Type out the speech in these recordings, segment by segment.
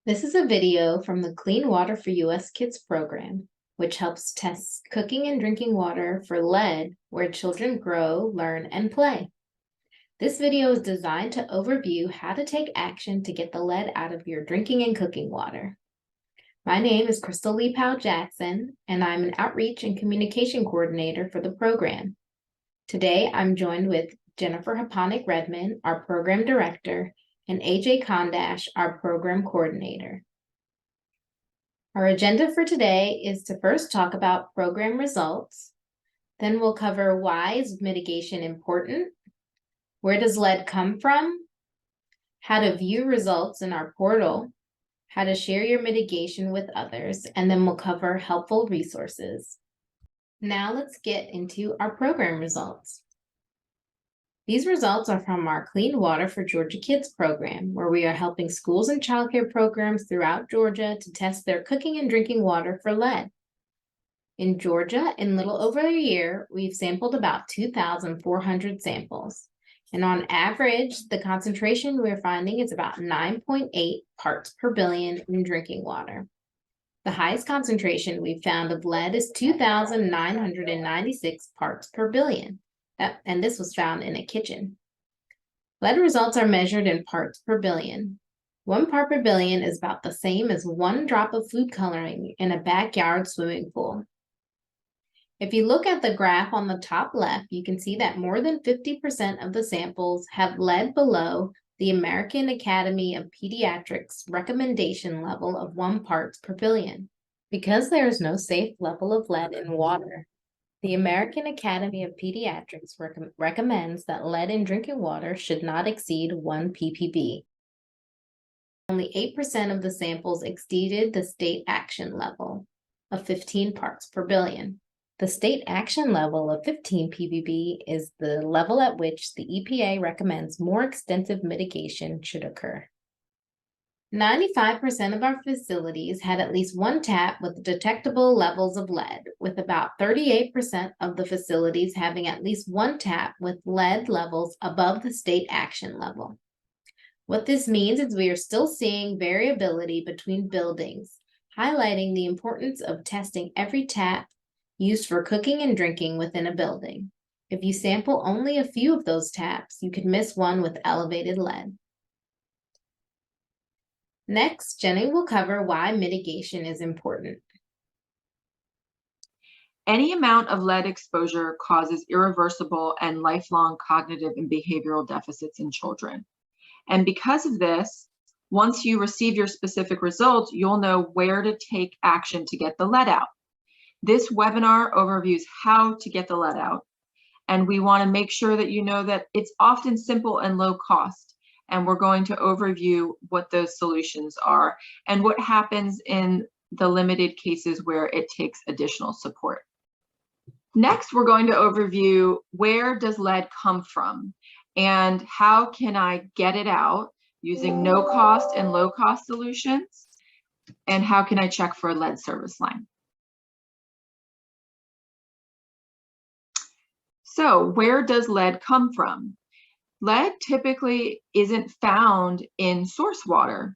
This is a video from the Clean Water for U.S. Kids program, which helps test cooking and drinking water for lead where children grow, learn, and play. This video is designed to overview how to take action to get the lead out of your drinking and cooking water. My name is Crystal Lee Powell-Jackson, and I'm an Outreach and Communication Coordinator for the program. Today, I'm joined with Jennifer Haponic-Redmond, our Program Director, and AJ Kondash, our Program Coordinator. Our agenda for today is to first talk about program results. Then we'll cover why is mitigation important, where does lead come from, how to view results in our portal, how to share your mitigation with others, and then we'll cover helpful resources. Now let's get into our program results. These results are from our Clean Water for Georgia Kids program, where we are helping schools and childcare programs throughout Georgia to test their cooking and drinking water for lead. In Georgia, in little over a year, we've sampled about 2,400 samples. And on average, the concentration we're finding is about 9.8 parts per billion in drinking water. The highest concentration we've found of lead is 2,996 parts per billion. And this was found in a kitchen. Lead results are measured in parts per billion. 1 part per billion is about the same as 1 drop of food coloring in a backyard swimming pool. If you look at the graph on the top left, you can see that more than 50% of the samples have lead below the American Academy of Pediatrics recommendation level of 1 part per billion. Because there is no safe level of lead in water, the American Academy of Pediatrics recommends that lead in drinking water should not exceed 1 ppb. Only 8% of the samples exceeded the state action level of 15 parts per billion. The state action level of 15 ppb is the level at which the EPA recommends more extensive mitigation should occur. 95% of our facilities had at least 1 tap with detectable levels of lead, with about 38% of the facilities having at least 1 tap with lead levels above the state action level. What this means is we are still seeing variability between buildings, highlighting the importance of testing every tap used for cooking and drinking within a building. If you sample only a few of those taps, you could miss one with elevated lead. Next, Jenny will cover why mitigation is important. Any amount of lead exposure causes irreversible and lifelong cognitive and behavioral deficits in children. And because of this, once you receive your specific results, you'll know where to take action to get the lead out. This webinar overviews how to get the lead out. And we want to make sure that you know that it's often simple and low cost. And we're going to overview what those solutions are and what happens in the limited cases where it takes additional support. Next, we're going to overview where does lead come from and how can I get it out using no cost and low cost solutions, and how can I check for a lead service line. So where does lead come from? Lead typically isn't found in source water,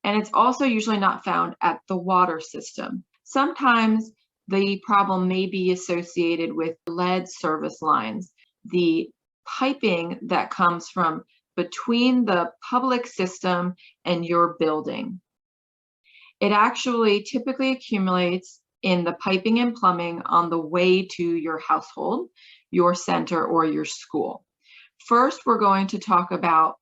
and it's also usually not found at the water system. Sometimes the problem may be associated with lead service lines, the piping that comes from between the public system and your building. It actually typically accumulates in the piping and plumbing on the way to your household, your center, or your school. First, we're going to talk about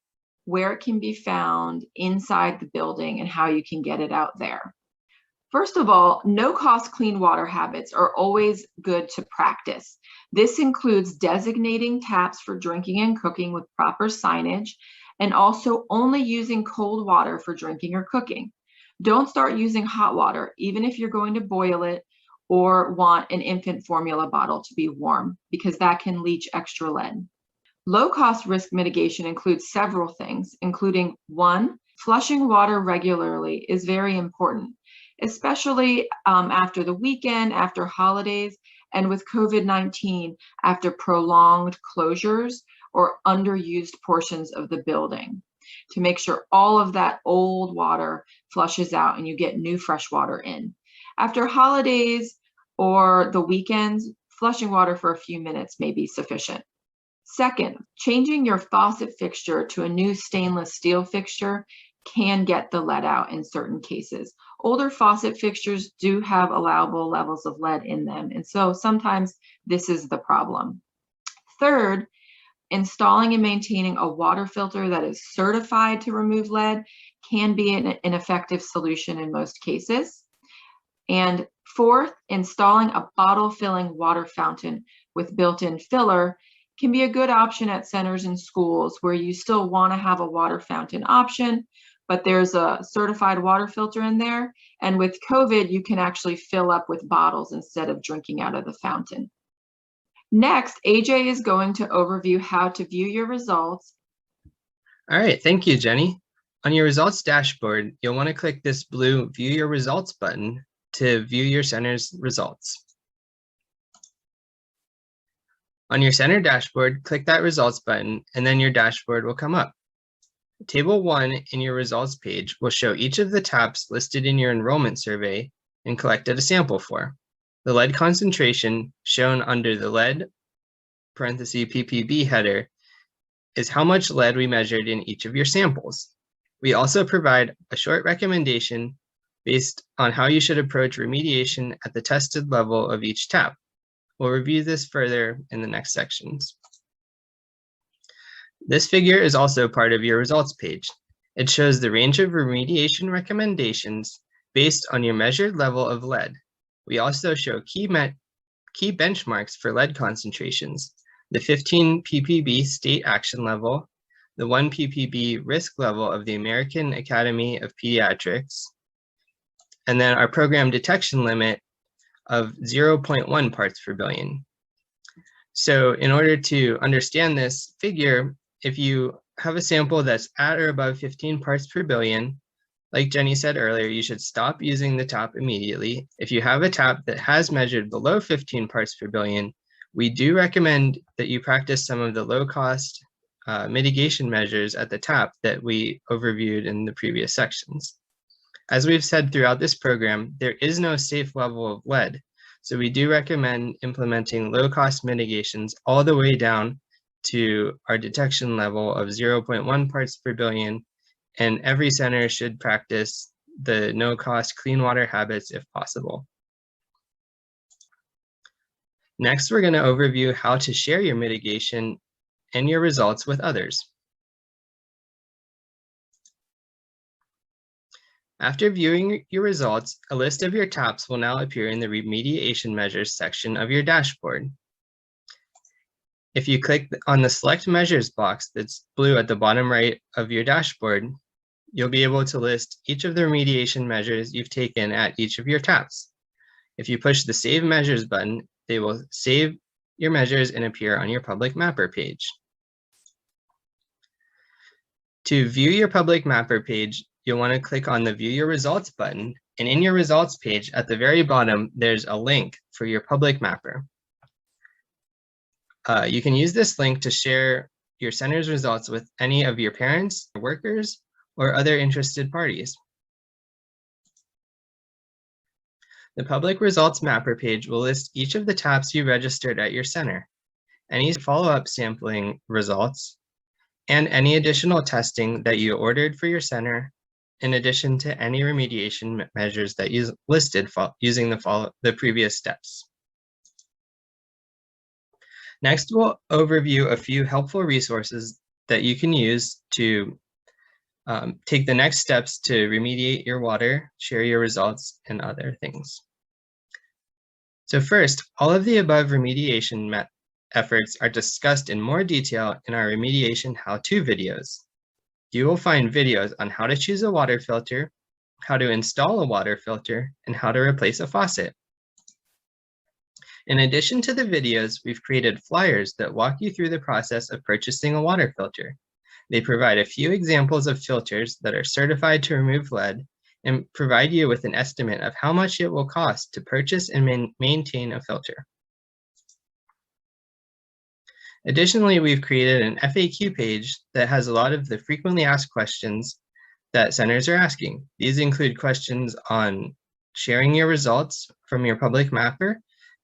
where it can be found inside the building and how you can get it out there. First of all, no-cost clean water habits are always good to practice. This includes designating taps for drinking and cooking with proper signage, and also only using cold water for drinking or cooking. Don't start using hot water, even if you're going to boil it or want an infant formula bottle to be warm, because that can leach extra lead. Low-cost risk mitigation includes several things, including 1, flushing water regularly is very important, especially after the weekend, after holidays, and with COVID-19, after prolonged closures or underused portions of the building. to make sure all of that old water flushes out and you get new fresh water in. After holidays or the weekends, flushing water for a few minutes may be sufficient. Second, changing your faucet fixture to a new stainless steel fixture can get the lead out in certain cases. Older faucet fixtures do have allowable levels of lead in them, and so sometimes this is the problem. Third, installing and maintaining a water filter that is certified to remove lead can be an effective solution in most cases. And fourth, installing a bottle filling water fountain with built-in filler can be a good option at centers and schools where you still want to have a water fountain option, but there's a certified water filter in there. And with COVID, you can actually fill up with bottles instead of drinking out of the fountain. Next, AJ is going to overview how to view your results. All right, thank you, Jenny. On your results dashboard, you'll want to click this blue View Your Results button to view your center's results. On your center dashboard, click that results button, and then your dashboard will come up. Table 1 in your results page will show each of the taps listed in your enrollment survey and collected a sample for. The lead concentration shown under the lead header is how much lead we measured in each of your samples. We also provide a short recommendation based on how you should approach remediation at the tested level of each tap. We'll review this further in the next sections. This figure is also part of your results page. It shows the range of remediation recommendations based on your measured level of lead. We also show key benchmarks for lead concentrations, the 15 ppb state action level, the 1 ppb risk level of the American Academy of Pediatrics, and then our program detection limit of 0.1 parts per billion. So in order to understand this figure, if you have a sample that's at or above 15 parts per billion, like Jenny said earlier, you should stop using the tap immediately. If you have a tap that has measured below 15 parts per billion, we do recommend that you practice some of the low-cost mitigation measures at the tap that we overviewed in the previous sections. As we've said throughout this program, there is no safe level of lead, so we do recommend implementing low-cost mitigations all the way down to our detection level of 0.1 parts per billion, and every center should practice the no-cost clean water habits if possible. Next, we're going to overview how to share your mitigation and your results with others. After viewing your results, a list of your taps will now appear in the remediation measures section of your dashboard. If you click on the Select Measures box that's blue at the bottom right of your dashboard, you'll be able to list each of the remediation measures you've taken at each of your taps. If you push the Save Measures button, they will save your measures and appear on your Public Mapper page. To view your Public Mapper page, you'll want to click on the View Your Results button, and in your results page at the very bottom, there's a link for your Public Mapper. You can use this link to share your center's results with any of your parents, workers, or other interested parties. The Public Results Mapper page will list each of the taps you registered at your center, any follow-up sampling results, and any additional testing that you ordered for your center, in addition to any remediation measures that you listed using the previous steps. Next, we'll overview a few helpful resources that you can use to take the next steps to remediate your water, share your results, and other things. So first, all of the above remediation efforts are discussed in more detail in our remediation how-to videos. You will find videos on how to choose a water filter, how to install a water filter, and how to replace a faucet. In addition to the videos, we've created flyers that walk you through the process of purchasing a water filter. They provide a few examples of filters that are certified to remove lead and provide you with an estimate of how much it will cost to purchase and maintain a filter. Additionally, we've created an FAQ page that has a lot of the frequently asked questions that centers are asking. These include questions on sharing your results from your public mapper,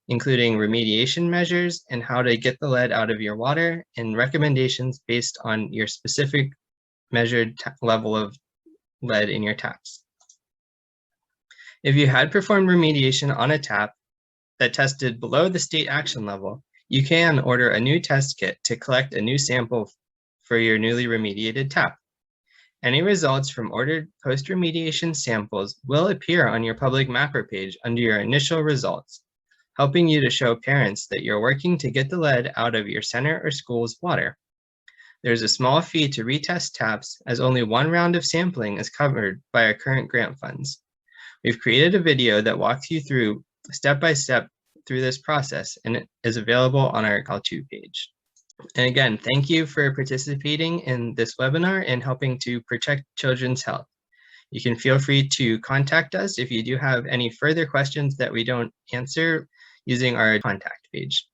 including remediation measures and how to get the lead out of your water, and recommendations based on your specific measured level of lead in your taps. If you had performed remediation on a tap that tested below the state action level, you can order a new test kit to collect a new sample for your newly remediated tap. Any results from ordered post-remediation samples will appear on your public mapper page under your initial results, helping you to show parents that you're working to get the lead out of your center or school's water. There's a small fee to retest taps, as only one round of sampling is covered by our current grant funds. We've created a video that walks you through step-by-step through this process, and it is available on our how-to page. And again, thank you for participating in this webinar and helping to protect children's health. You can feel free to contact us if you do have any further questions that we don't answer using our contact page.